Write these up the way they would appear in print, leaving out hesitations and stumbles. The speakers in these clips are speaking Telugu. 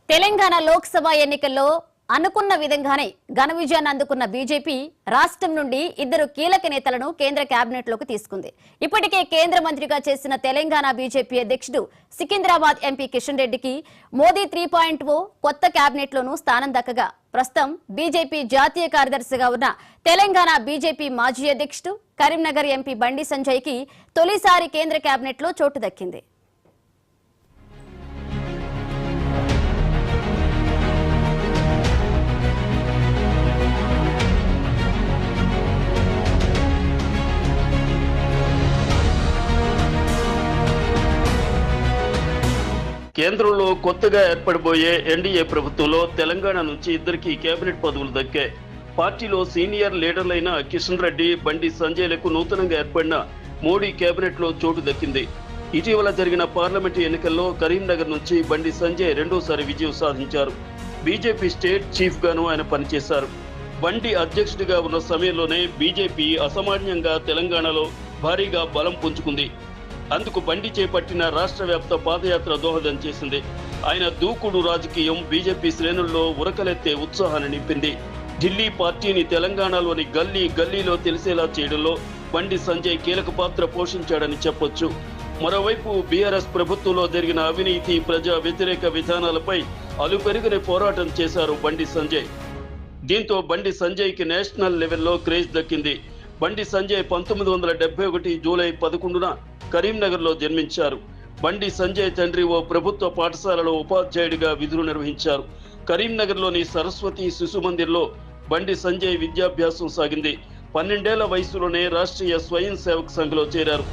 తెలంగాణ లోక్సభ ఎన్నికల్లో అనుకున్న విధంగానే ఘన విజయాన్ని అందుకున్న బీజేపీ రాష్ట్రం నుండి ఇద్దరు కీలక నేతలను కేంద్ర కేబినెట్ లోకి తీసుకుంది. ఇప్పటికే కేంద్ర మంత్రిగా చేసిన తెలంగాణ బీజేపీ అధ్యక్షుడు సికింద్రాబాద్ ఎంపీ కిషన్ రెడ్డికి మోదీ 3.0 కొత్త కేబినెట్ లోనూ స్థానం దక్కగా ప్రస్తుతం బీజేపీ జాతీయ కార్యదర్శిగా ఉన్న తెలంగాణ బీజేపీ మాజీ అధ్యక్షుడు కరీంనగర్ ఎంపీ బండి సంజయ్ కి తొలిసారి కేంద్ర కేబినెట్ లో చోటు దక్కింది. కేంద్రంలో కొత్తగా ఏర్పడబోయే ఎన్డీఏ ప్రభుత్వంలో తెలంగాణ నుంచి ఇద్దరికి కేబినెట్ పదవులు దక్కాయి. పార్టీలో సీనియర్ లీడర్లైన కిషన్ రెడ్డి, బండి సంజయ్లకు నూతనంగా ఏర్పడిన మోడీ కేబినెట్ లో చోటు దక్కింది. ఇటీవల జరిగిన పార్లమెంటు ఎన్నికల్లో కరీంనగర్ నుంచి బండి సంజయ్ రెండోసారి విజయం సాధించారు. బీజేపీ స్టేట్ చీఫ్ గాను ఆయన పనిచేశారు. బండి అధ్యక్షుడిగా ఉన్న సమయంలోనే బీజేపీ అసామాన్యంగా తెలంగాణలో భారీగా బలం పుంజుకుంది. అందుకు బండి చేపట్టిన రాష్ట్ర వ్యాప్త పాదయాత్ర దోహదం చేసింది. ఆయన దూకుడు రాజకీయం బీజేపీ శ్రేణుల్లో ఉరకలెత్తే ఉత్సాహాన్ని నింపింది. ఢిల్లీ పార్టీని తెలంగాణలోని గల్లీ గల్లీలో తెలిసేలా చేయడంలో బండి సంజయ్ కీలక పాత్ర పోషించాడని చెప్పొచ్చు. మరోవైపు బీఆర్ఎస్ ప్రభుత్వంలో జరిగిన అవినీతి, ప్రజా వ్యతిరేక విధానాలపై అలుపెరుగని పోరాటం చేశారు బండి సంజయ్. దీంతో బండి సంజయ్కి నేషనల్ లెవెల్లో క్రేజ్ దక్కింది. బండి సంజయ్ 1971 జూలై 11న కరీంనగర్లో జన్మించారు. బండి సంజయ్ తండ్రి ఓ ప్రభుత్వ పాఠశాలలో ఉపాధ్యాయుడిగా విధులు నిర్వహించారు. కరీంనగర్లోని సరస్వతి శిశు మందిర్లో బండి సంజయ్ విద్యాభ్యాసం సాగింది. 12 ఏళ్ల వయసులోనే రాష్ట్రీయ స్వయం సేవక్ సంఘ్లో చేరారు.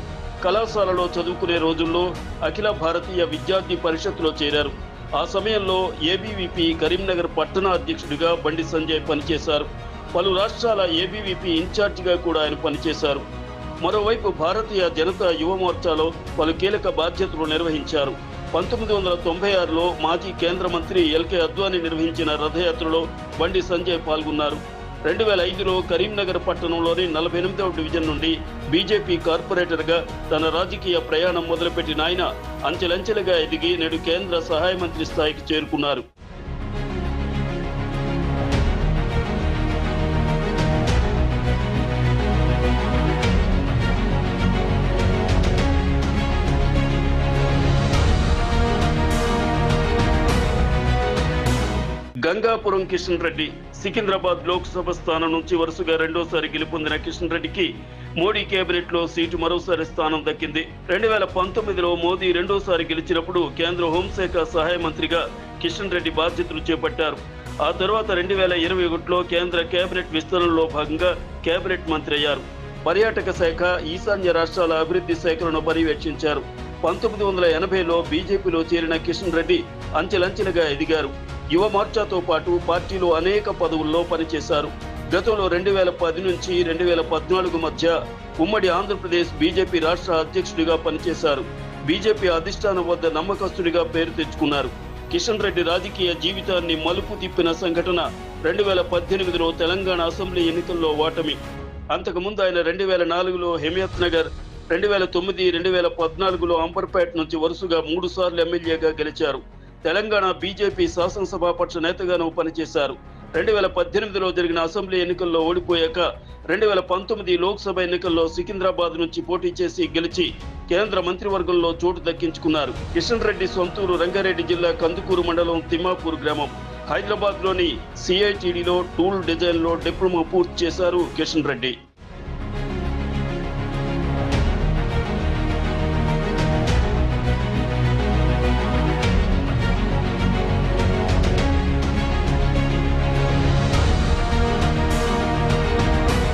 కళాశాలలో చదువుకునే రోజుల్లో అఖిల భారతీయ విద్యార్థి పరిషత్లో చేరారు. ఆ సమయంలో ఏబీవీపీ కరీంనగర్ పట్టణ అధ్యక్షుడిగా బండి సంజయ్ పనిచేశారు. పలు రాష్ట్రాల ఏబీవీపీ ఇన్ఛార్జిగా కూడా ఆయన పనిచేశారు. మరోవైపు భారతీయ జనతా యువ మోర్చాలో పలు కీలక బాధ్యతలు నిర్వహించారు. 1996లో మాజీ కేంద్ర మంత్రి ఎల్కే అద్వానీ నిర్వహించిన రథయాత్రలో బండి సంజయ్ పాల్గొన్నారు. 2005లో కరీంనగర్ పట్టణంలోని 48వ డివిజన్ నుండి బీజేపీ కార్పొరేటర్గా తన రాజకీయ ప్రయాణం మొదలుపెట్టిన ఆయన అంచెలంచెలుగా ఎదిగి నేడు కేంద్ర సహాయ మంత్రి స్థాయికి చేరుకున్నారు. గంగాపురం కిషన్ రెడ్డి సికింద్రాబాద్ లోక్సభ స్థానం నుంచి వరుసగా రెండోసారి గెలుపొందిన కిషన్ రెడ్డికి మోడీ కేబినెట్ లో సీటు మరోసారి స్థానం దక్కింది. 2019లో మోదీ రెండోసారి గెలిచినప్పుడు కేంద్ర హోంశాఖ సహాయ మంత్రిగా కిషన్ రెడ్డి బాధ్యతలు చేపట్టారు. ఆ తర్వాత 2021లో కేంద్ర కేబినెట్ విస్తరణలో భాగంగా కేబినెట్ మంత్రి అయ్యారు. పర్యాటక శాఖ, ఈశాన్య రాష్ట్రాల అభివృద్ధి శాఖలను పర్యవేక్షించారు. 1980లో బీజేపీలో చేరిన కిషన్ రెడ్డి అంచెలంచెలుగా ఎదిగారు. యువ మోర్చాతో పాటు పార్టీలో అనేక పదవుల్లో పనిచేశారు. గతంలో 2010 నుంచి 2014 మధ్య ఉమ్మడి ఆంధ్రప్రదేశ్ బీజేపీ రాష్ట్ర అధ్యక్షుడిగా పనిచేశారు. బీజేపీ అధిష్టానం వద్ద నమ్మకస్తుడిగా పేరు తెచ్చుకున్నారు. కిషన్ రెడ్డి రాజకీయ జీవితాన్ని మలుపు తిప్పిన సంఘటన 2018లో తెలంగాణ అసెంబ్లీ ఎన్నికల్లో ఓటమి. అంతకుముందు ఆయన 2004లో హిమయత్ నగర్, 2009, 2014లో అంబర్పేట నుంచి వరుసగా 3 సార్లు ఎమ్మెల్యేగా గెలిచారు. తెలంగాణ బీజేపీ శాసనసభాపక్ష నేతగాను పనిచేశారు. 2018లో జరిగిన అసెంబ్లీ ఎన్నికల్లో ఓడిపోయాక 2019 లోక్సభ ఎన్నికల్లో సికింద్రాబాద్ నుంచి పోటీ చేసి గెలిచి కేంద్ర మంత్రివర్గంలో చోటు దక్కించుకున్నారు. కిషన్ రెడ్డి సొంతూరు రంగారెడ్డి జిల్లా కందుకూరు మండలం తిమ్మాపూర్ గ్రామం. హైదరాబాద్లోని సిఐటిడిలో టూల్ డిజైన్లో డిప్లొమా పూర్తి చేశారు కిషన్ రెడ్డి.